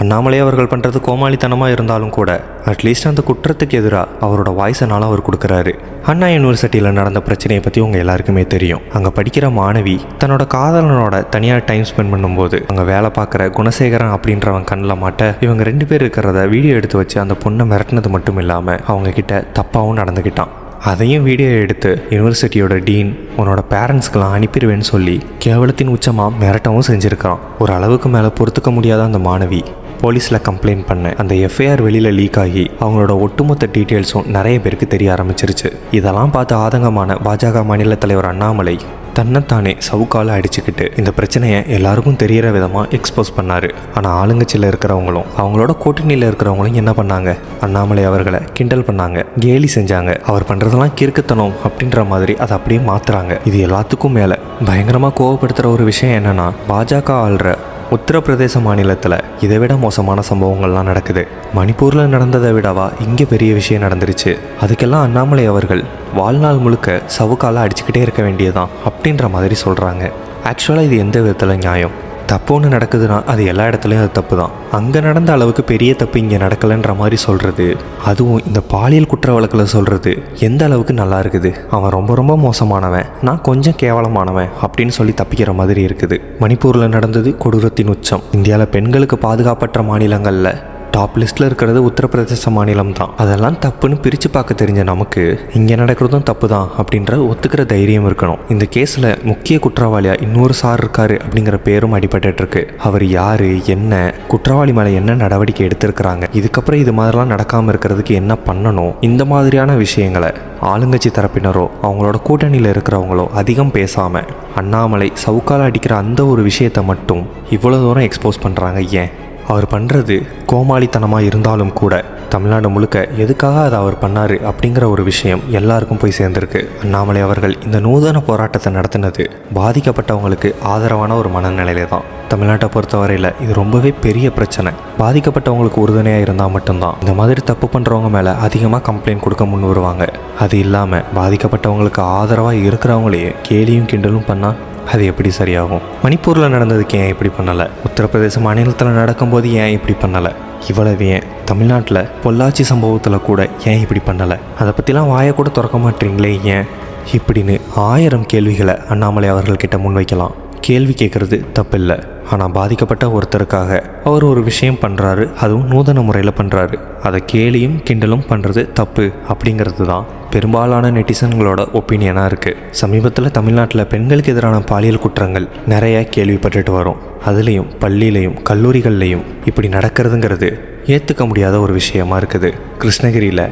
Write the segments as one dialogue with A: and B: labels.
A: அண்ணாமலை அவர்கள் பண்ணுறது கோமாளித்தனமாக இருந்தாலும் கூட அட்லீஸ்ட் அந்த குற்றத்துக்கு எதிராக அவரோட வாய்ஸனால அவர் கொடுக்குறாரு. அண்ணா யூனிவர்சிட்டியில் நடந்த பிரச்சனையை பற்றி உங்கள் எல்லாருக்குமே தெரியும். அங்கே படிக்கிற மாணவி தன்னோட காதலனோட தனியாக டைம் ஸ்பெண்ட் பண்ணும்போது அங்கே வேலை பார்க்குற குணசேகரன் அப்படின்றவன் கண்ணில் மாட்ட இவங்க 2 பேர் இருக்கிறத வீடியோ எடுத்து வச்சு அந்த பொண்ணை மிரட்டினது மட்டும் இல்லாமல் அவங்க கிட்ட தப்பாகவும் நடந்துக்கிட்டான். அதையும் வீடியோ எடுத்து யூனிவர்சிட்டியோட டீன் உன்னோட பேரண்ட்ஸ்க்கெலாம் அனுப்பிடுவேன்னு சொல்லி கேவலத்தின் உச்சமாக மிரட்டவும் செஞ்சுருக்கான். ஒரு அளவுக்கு மேலே பொறுத்துக்க முடியாத அந்த மாணவி போலீஸில் கம்ப்ளைண்ட் பண்ண அந்த எஃப்ஐஆர் வெளியில் லீக் ஆகி அவங்களோட ஒட்டுமொத்த டீட்டெயில்ஸும் நிறைய பேருக்கு தெரிய ஆரம்பிச்சிருச்சு. இதெல்லாம் பார்த்து ஆதங்கமான பாஜக மாநில தலைவர் அண்ணாமலை தன்னைத்தானே சவுக்கால அடிச்சுக்கிட்டு இந்த பிரச்சனையை எல்லாருக்கும் தெரியற விதமாக எக்ஸ்போஸ் பண்ணார். ஆனால் ஆளுங்கட்சியில் இருக்கிறவங்களும் அவங்களோட கூட்டணியில் இருக்கிறவங்களும் என்ன பண்ணாங்க, அண்ணாமலை அவர்களை கிண்டல் பண்ணாங்க, கேலி செஞ்சாங்க. அவர் பண்ணுறதெல்லாம் கிறுக்குத்தனம் அப்படின்ற மாதிரி அதை அப்படியே மாற்றுறாங்க. இது எல்லாத்துக்கும் மேலே பயங்கரமாக கோவப்படுத்துகிற ஒரு விஷயம் என்னென்னா, பாஜக ஆள்ற உத்தரப்பிரதேச மாநிலத்தில் இதை விட மோசமான சம்பவங்கள்லாம் நடக்குது. மணிப்பூரில் நடந்ததை விடவா இங்கே பெரிய விஷயம் நடந்துருச்சு. அதுக்கெல்லாம் அண்ணாமலை அவர்கள் வாழ்நாள் முழுக்க சவுக்கால அடிச்சுக்கிட்டே இருக்க வேண்டியதான் அப்படின்ற மாதிரி சொல்கிறாங்க. ஆக்சுவலாக இது எந்த விதத்தில் நியாயம்? தப்பு ஒன்று நடக்குதுன்னா அது எல்லா இடத்துலையும் அது தப்பு தான். அங்கே நடந்த அளவுக்கு பெரிய தப்பு இங்கே நடக்கலைன்ற மாதிரி சொல்கிறது, அதுவும் இந்த பாலியல் குற்ற வழக்கில் சொல்கிறது எந்த அளவுக்கு நல்லா இருக்குது. அவன் ரொம்ப ரொம்ப மோசமானவன், நான் கொஞ்சம் கேவலமானவன் அப்படின்னு சொல்லி தப்பிக்கிற மாதிரி இருக்குது. மணிப்பூரில் நடந்தது கொடூரத்தின் உச்சம். இந்தியாவில் பெண்களுக்கு பாதுகாப்பற்ற மாநிலங்களில் டாப் லிஸ்ட்டில் இருக்கிறது உத்தரப்பிரதேச மாநிலம் தான். அதெல்லாம் தப்புன்னு பிரித்து பார்க்க தெரிஞ்ச நமக்கு இங்கே நடக்கிறதும் தப்பு தான் அப்படின்ற ஒத்துக்கிற தைரியம் இருக்கணும். இந்த கேஸில் முக்கிய குற்றவாளியாக இன்னொரு சார் இருக்காரு அப்படிங்கிற பேரும் அடிபட்டுருக்கு. அவர் யார், என்ன, குற்றவாளி மேலே என்ன நடவடிக்கை எடுத்திருக்கிறாங்க, இதுக்கப்புறம் இது மாதிரிலாம் நடக்காமல் இருக்கிறதுக்கு என்ன பண்ணணும், இந்த மாதிரியான விஷயங்களை ஆளுங்கட்சி தரப்பினரோ அவங்களோட கூட்டணியில் இருக்கிறவங்களோ அதிகம் பேசாமல் அண்ணாமலை சவுக்கால அடிக்கிற அந்த ஒரு விஷயத்தை மட்டும் இவ்வளோ தூரம் எக்ஸ்போஸ் பண்ணுறாங்க. ஏன்? அவர் பண்ணுறது கோமாளித்தனமாக இருந்தாலும் கூட தமிழ்நாடு முழுக்க எதுக்காக அதை அவர் பண்ணார் அப்படிங்கிற ஒரு விஷயம் எல்லாருக்கும் போய் சேர்ந்துருக்கு. அண்ணாமலை அவர்கள் இந்த நூதன போராட்டத்தை நடத்தினது பாதிக்கப்பட்டவங்களுக்கு ஆதரவான ஒரு மனநிலையில தான். தமிழ்நாட்டை பொறுத்தவரையில் இது ரொம்பவே பெரிய பிரச்சனை. பாதிக்கப்பட்டவங்களுக்கு உறுதுணையாக இருந்தால் மட்டும்தான் இந்த மாதிரி தப்பு பண்ணுறவங்க மேலே அதிகமாக கம்ப்ளைண்ட் கொடுக்க முன் வருவாங்க. அது இல்லாமல் பாதிக்கப்பட்டவங்களுக்கு ஆதரவாக இருக்கிறவங்களையே கேலியும் கிண்டலும் பண்ணால் அது எப்படி சரியாகும்? மணிப்பூரில் நடந்ததுக்கு ஏன் இப்படி பண்ணலை? உத்தரப்பிரதேச மாநிலத்தில் நடக்கும்போது ஏன் இப்படி பண்ணலை? இவ்வளவு ஏன் தமிழ்நாட்டில் பொள்ளாச்சி சம்பவத்தில் கூட ஏன் இப்படி பண்ணலை? அதை பற்றிலாம் வாயை கூட திறக்க மாட்டீங்களே ஏன்? இப்படின்னு 1000 கேள்விகளை அண்ணாமலை அவர்கள்கிட்ட முன்வைக்கலாம். கேள்வி கேட்குறது தப்பில்லை. ஆனால் பாதிக்கப்பட்ட ஒருத்தருக்காக அவர் ஒரு விஷயம் பண்ணுறாரு, அதுவும் நூதன முறையில் பண்ணுறாரு. அதை கேலியும் கிண்டலும் பண்ணுறது தப்பு அப்படிங்கிறது தான் பெரும்பாலான நெட்டிசன்களோட ஒப்பீனியனாக இருக்குது. சமீபத்தில் தமிழ்நாட்டில் பெண்களுக்கு எதிரான பாலியல் குற்றங்கள் நிறைய கேள்விப்பட்டுட்டு வரும். அதுலேயும் பள்ளியிலையும் கல்லூரிகள்லையும் இப்படி நடக்கிறதுங்கிறது ஏற்றுக்க முடியாத ஒரு விஷயமா இருக்குது. கிருஷ்ணகிரியில்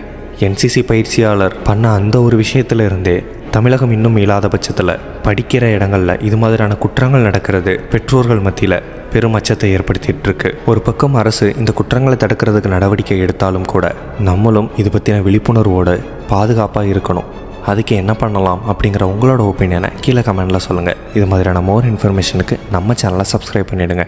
A: என்சிசி பயிற்சியாளர் பண்ண அந்த ஒரு விஷயத்துல இருந்தே தமிழகம் இன்னும் இல்லாத பட்சத்தில் படிக்கிற இடங்களில் இது மாதிரியான குற்றங்கள் நடக்கிறது பெற்றோர்கள் மத்தியில் பெரும் அச்சத்தை ஏற்படுத்திட்டு இருக்கு. ஒரு பக்கம் அரசு இந்த குற்றங்களை தடுக்கிறதுக்கு நடவடிக்கை எடுத்தாலும் கூட நம்மளும் இது பற்றின விழிப்புணர்வோடு பாதுகாப்பாக இருக்கணும். அதுக்கு என்ன பண்ணலாம் அப்படிங்கிற உங்களோட ஒப்பீனியனை கீழே கமெண்டில் சொல்லுங்கள். இது மாதிரியான மோர் இன்ஃபர்மேஷனுக்கு நம்ம சேனலை சப்ஸ்கிரைப் பண்ணிவிடுங்க.